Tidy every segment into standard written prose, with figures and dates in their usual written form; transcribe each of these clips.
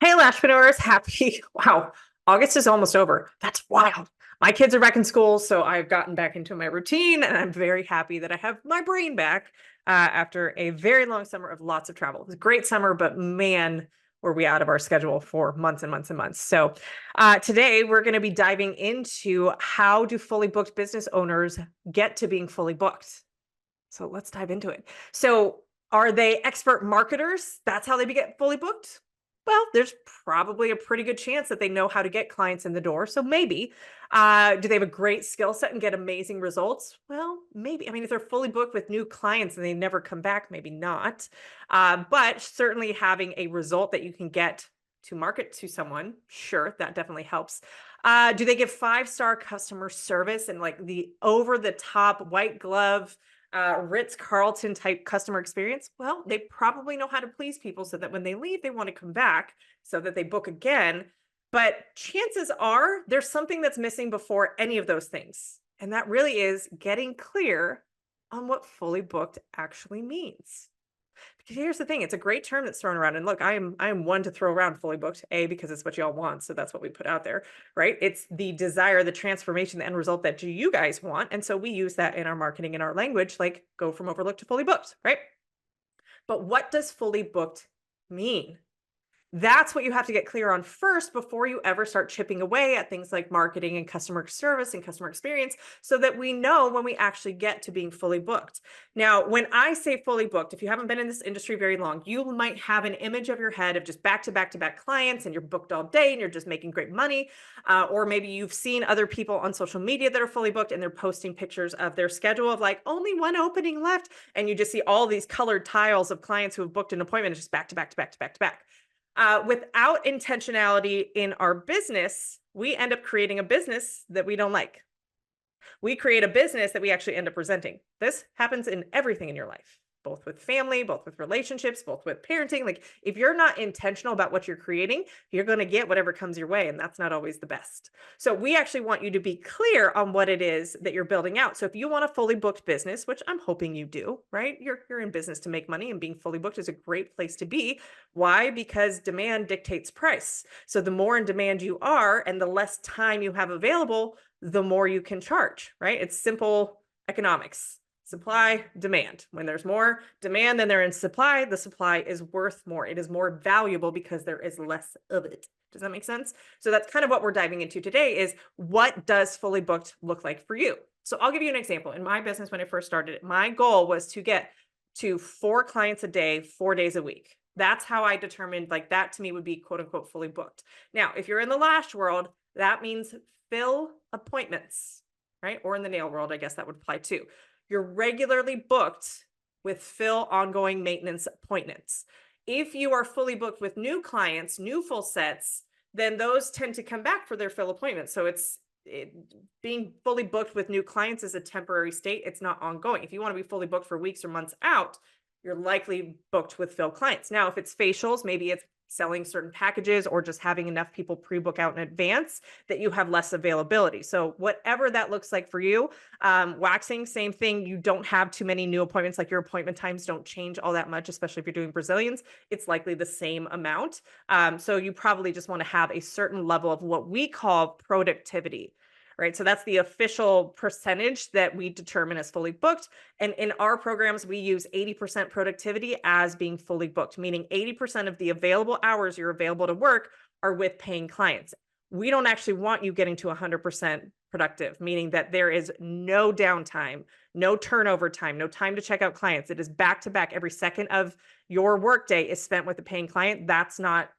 Hey, Lashpreneurs, happy. Wow, August is almost over. That's wild. My kids are back in school, so I've gotten back into my routine, and I'm very happy that I have my brain back after a very long summer of lots of travel. It was a great summer, but man, were we out of our schedule for months and months and months. So today we're going to be diving into how do fully booked business owners get to being fully booked. So let's dive into it. So, are they expert marketers? That's how they get fully booked? Well, there's probably a pretty good chance that they know how to get clients in the door. So maybe. Do they have a great skill set and get amazing results? Well, maybe. I mean, if they're fully booked with new clients and they never come back, maybe not. But certainly having a result that you can get to market to someone, sure, that definitely helps. Do they give five-star customer service and like the over the top white glove Ritz-Carlton type customer experience? Well, they probably know how to please people so that when they leave, they want to come back so that they book again. But chances are there's something that's missing before any of those things. And that really is getting clear on what fully booked actually means. Because here's the thing, it's a great term that's thrown around. And look, I am one to throw around fully booked, because it's what y'all want. So that's what we put out there, right? It's the desire, the transformation, the end result that you guys want. And so we use that in our marketing, in our language, like go from overlooked to fully booked, right? But what does fully booked mean? That's what you have to get clear on first before you ever start chipping away at things like marketing and customer service and customer experience, so that we know when we actually get to being fully booked. Now, when I say fully booked, if you haven't been in this industry very long, you might have an image of your head of just back to back to back clients and you're booked all day and you're just making great money. Or maybe you've seen other people on social media that are fully booked and they're posting pictures of their schedule of like only one opening left. And you just see all these colored tiles of clients who have booked an appointment just back to back to back to back to back. Without intentionality in our business, we end up creating a business that we don't like. We create a business that we actually end up resenting. This happens in everything in your life, both with family, both with relationships, both with parenting. Like if you're not intentional about what you're creating, you're going to get whatever comes your way. And that's not always the best. So we actually want you to be clear on what it is that you're building out. So if you want a fully booked business, which I'm hoping you do, right? You're in business to make money, and being fully booked is a great place to be. Why? Because demand dictates price. So the more in demand you are and the less time you have available, the more you can charge, right? It's simple economics. Supply, demand. When there's more demand than there is supply, the supply is worth more. It is more valuable because there is less of it. Does that make sense? So that's kind of what we're diving into today, is what does fully booked look like for you? So I'll give you an example. In my business, when I first started, my goal was to get to 4 clients a day, 4 days a week. That's how I determined, like, that to me would be quote unquote fully booked. Now, if you're in the lash world, that means fill appointments, right? Or in the nail world, I guess that would apply too. You're regularly booked with fill ongoing maintenance appointments. If you are fully booked with new clients, new full sets, then those tend to come back for their fill appointments. So being fully booked with new clients is a temporary state. It's not ongoing. If you want to be fully booked for weeks or months out, you're likely booked with fill clients. Now, if it's facials, maybe it's selling certain packages or just having enough people pre-book out in advance that you have less availability. So whatever that looks like for you. Waxing, same thing. You don't have too many new appointments. Like your appointment times don't change all that much, especially if you're doing Brazilians. It's likely the same amount. So you probably just want to have a certain level of what we call productivity, right? So that's the official percentage that we determine as fully booked. And in our programs, we use 80% productivity as being fully booked, meaning 80% of the available hours you're available to work are with paying clients. We don't actually want you getting to 100% productive, meaning that there is no downtime, no turnover time, no time to check out clients. It is back to back. Every second of your workday is spent with a paying client. That's not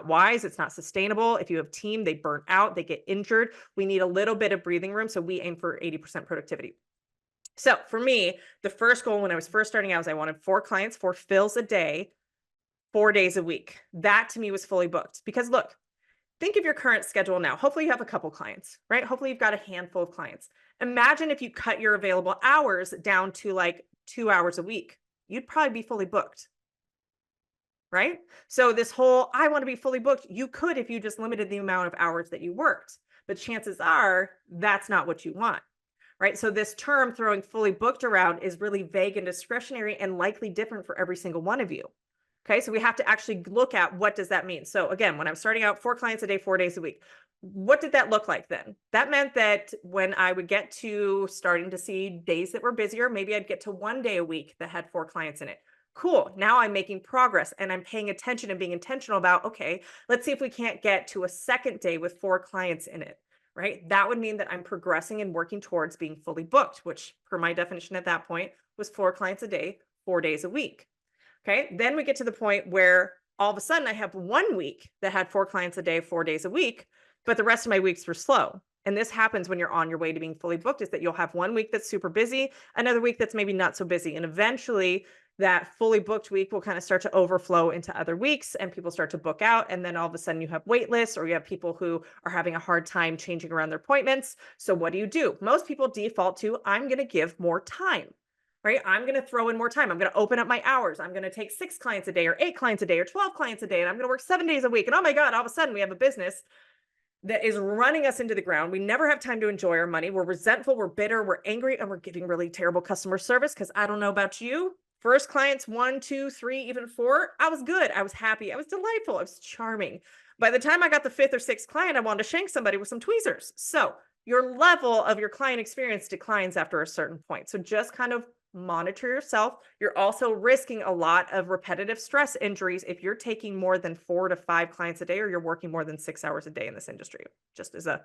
wise. It's not sustainable. If you have team, they burn out, they get injured. We need a little bit of breathing room. So we aim for 80% productivity. So for me, the first goal when I was first starting out was I wanted 4 clients, 4 fills a day, 4 days a week. That to me was fully booked. Because look, think of your current schedule now. Hopefully you have a couple clients, right? Hopefully you've got a handful of clients. Imagine if you cut your available hours down to like 2 hours a week. You'd probably be fully booked. Right? So this whole, I want to be fully booked, you could if you just limited the amount of hours that you worked, but chances are that's not what you want, right? So this term throwing fully booked around is really vague and discretionary and likely different for every single one of you. Okay, so we have to actually look at what does that mean. So again, when I'm starting out 4 clients a day, 4 days a week, what did that look like then? That meant that when I would get to starting to see days that were busier, maybe I'd get to 1 day a week that had 4 clients in it. Cool. Now I'm making progress and I'm paying attention and being intentional about, okay, let's see if we can't get to a second day with 4 clients in it, right? That would mean that I'm progressing and working towards being fully booked, which per my definition at that point was 4 clients a day, 4 days a week. Okay. Then we get to the point where all of a sudden I have 1 week that had 4 clients a day, 4 days a week, but the rest of my weeks were slow. And this happens when you're on your way to being fully booked, is that you'll have 1 week that's super busy, another week that's maybe not so busy. And eventually that fully booked week will kind of start to overflow into other weeks and people start to book out. And then all of a sudden you have wait lists or you have people who are having a hard time changing around their appointments. So what do? Most people default to, I'm going to give more time. Right? I'm going to throw in more time. I'm going to open up my hours. I'm going to take 6 clients a day or 8 clients a day or 12 clients a day. And I'm going to work 7 days a week. And oh my God, all of a sudden we have a business that is running us into the ground. We never have time to enjoy our money. We're resentful, we're bitter, we're angry, and we're giving really terrible customer service. Because I don't know about you. First clients, 1, 2, 3, even 4, I was good. I was happy. I was delightful. I was charming. By the time I got the 5th or 6th client, I wanted to shank somebody with some tweezers. So your level of your client experience declines after a certain point. So just kind of monitor yourself. You're also risking a lot of repetitive stress injuries if you're taking more than 4 to 5 clients a day or you're working more than 6 hours a day in this industry, just as a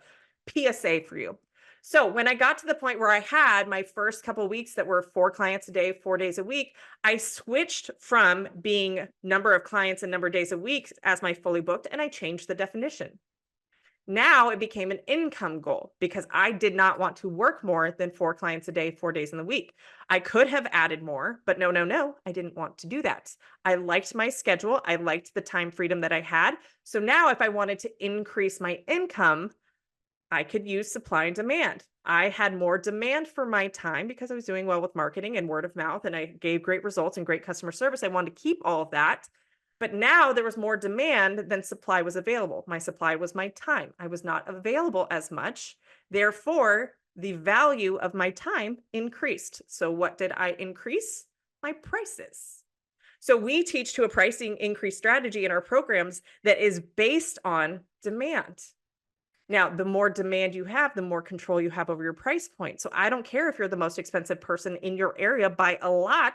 PSA for you. So when I got to the point where I had my first couple of weeks that were 4 clients a day, 4 days a week, I switched from being number of clients and number of days a week as my fully booked, and I changed the definition. Now it became an income goal because I did not want to work more than 4 clients a day, 4 days in the week. I could have added more, but no, I didn't want to do that. I liked my schedule. I liked the time freedom that I had. So now if I wanted to increase my income, I could use supply and demand. I had more demand for my time because I was doing well with marketing and word of mouth, and I gave great results and great customer service. I wanted to keep all of that. But now there was more demand than supply was available. My supply was my time. I was not available as much. Therefore, the value of my time increased. So what did I increase? My prices. So we teach to a pricing increase strategy in our programs that is based on demand. Now, the more demand you have, the more control you have over your price point. So I don't care if you're the most expensive person in your area by a lot.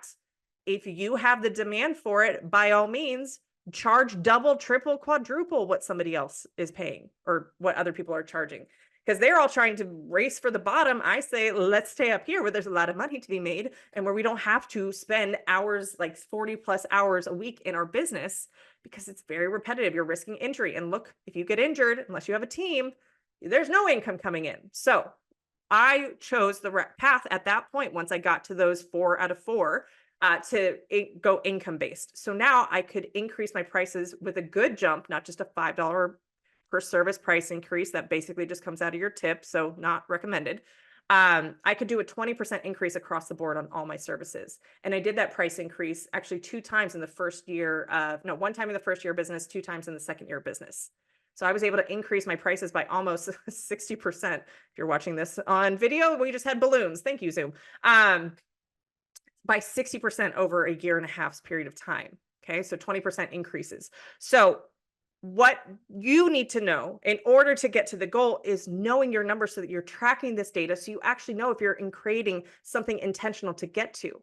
If you have the demand for it, by all means, charge double, triple, quadruple what somebody else is paying or what other people are charging. Because they're all trying to race for the bottom. I say, let's stay up here where there's a lot of money to be made and where we don't have to spend hours, like 40 plus hours a week in our business, because it's very repetitive. You're risking injury. And look, if you get injured, unless you have a team, there's no income coming in. So I chose the path at that point once I got to those 4 out of 4 to go income based. So now I could increase my prices with a good jump, not just a $5 per service price increase that basically just comes out of your tip. So not recommended. I could do a 20% increase across the board on all my services. And I did that price increase actually 2 times in the first year of, no, 1 time in the first year of business, 2 times in the second year of business. So I was able to increase my prices by almost 60%. If you're watching this on video, we just had balloons. Thank you, Zoom. By 60% over a year and a half's period of time. Okay, so 20% increases. So what you need to know in order to get to the goal is knowing your numbers so that you're tracking this data so you actually know if you're creating something intentional to get to.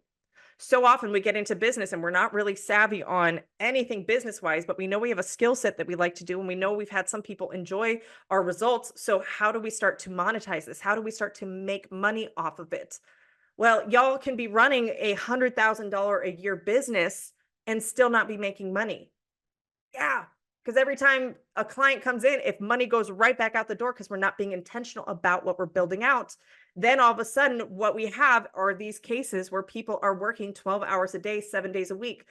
So often we get into business and we're not really savvy on anything business-wise, but we know we have a skill set that we like to do, and we know we've had some people enjoy our results. So how do we start to monetize this? How do we start to make money off of it? Well, y'all can be running a $100,000 a year business and still not be making money. Yeah, because every time a client comes in, if money goes right back out the door because we're not being intentional about what we're building out, then all of a sudden what we have are these cases where people are working 12 hours a day, 7 days a week.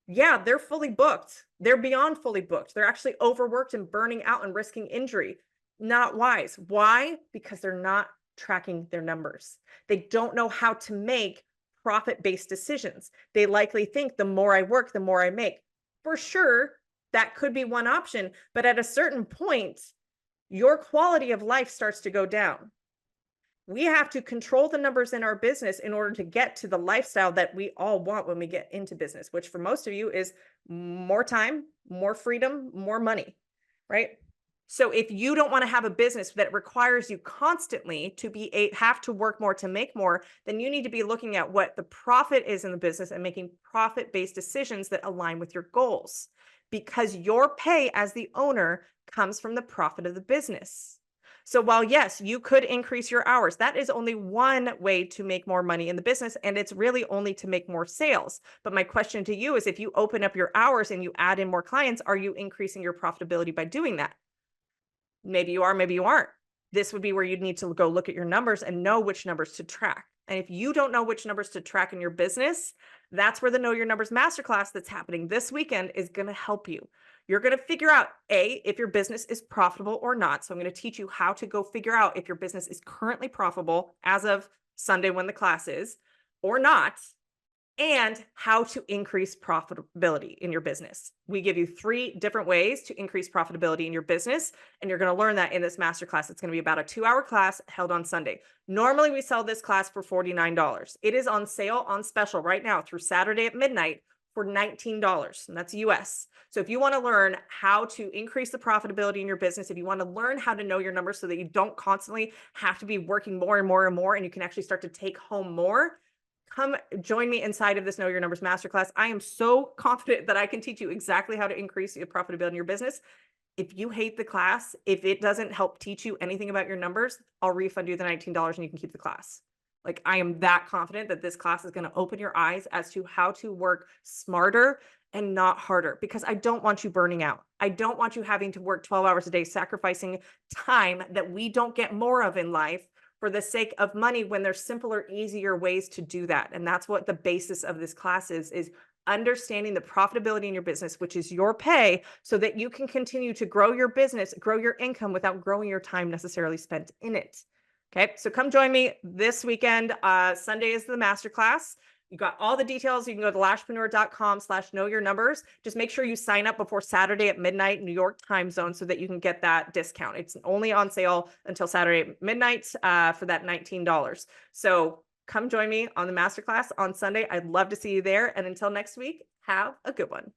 Yeah, they're fully booked. They're beyond fully booked. They're actually overworked and burning out and risking injury. Not wise. Why? Because they're not tracking their numbers. They don't know how to make profit-based decisions. They likely think the more I work, the more I make. For sure, that could be one option, but at a certain point, your quality of life starts to go down. We have to control the numbers in our business in order to get to the lifestyle that we all want when we get into business, which for most of you is more time, more freedom, more money, right? So if you don't want to have a business that requires you constantly to have to work more to make more, then you need to be looking at what the profit is in the business and making profit-based decisions that align with your goals. Because your pay as the owner comes from the profit of the business. So while yes, you could increase your hours, that is only one way to make more money in the business, and it's really only to make more sales. But my question to you is, if you open up your hours and you add in more clients, are you increasing your profitability by doing that? Maybe you are, maybe you aren't. This would be where you'd need to go look at your numbers and know which numbers to track. And if you don't know which numbers to track in your business, that's where the Know Your Numbers Masterclass that's happening this weekend is going to help you. You're going to figure out, A, if your business is profitable or not. So I'm going to teach you how to go figure out if your business is currently profitable as of Sunday when the class is or not, and how to increase profitability in your business. We give you 3 different ways to increase profitability in your business, and you're going to learn that in this masterclass. It's going to be about a 2-hour class held on Sunday. Normally, we sell this class for $49. It is on sale on special right now through Saturday at midnight for $19, and that's US. So if you want to learn how to increase the profitability in your business, if you want to learn how to know your numbers so that you don't constantly have to be working more and more and more, and you can actually start to take home more, come join me inside of this Know Your Numbers Masterclass. I am so confident that I can teach you exactly how to increase your profitability in your business. If you hate the class, if it doesn't help teach you anything about your numbers, I'll refund you the $19 and you can keep the class. Like, I am that confident that this class is going to open your eyes as to how to work smarter and not harder, because I don't want you burning out. I don't want you having to work 12 hours a day, sacrificing time that we don't get more of in life for the sake of money, when there's simpler, easier ways to do that. And that's what the basis of this class is understanding the profitability in your business, which is your pay, so that you can continue to grow your business, grow your income without growing your time necessarily spent in it. Okay, so come join me this weekend. Sunday is the masterclass. You got all the details. You can go to lashpreneur.com/knowyournumbers. Just make sure you sign up before Saturday at midnight, New York time zone, so that you can get that discount. It's only on sale until Saturday at midnight for that $19. So come join me on the masterclass on Sunday. I'd love to see you there. And until next week, have a good one.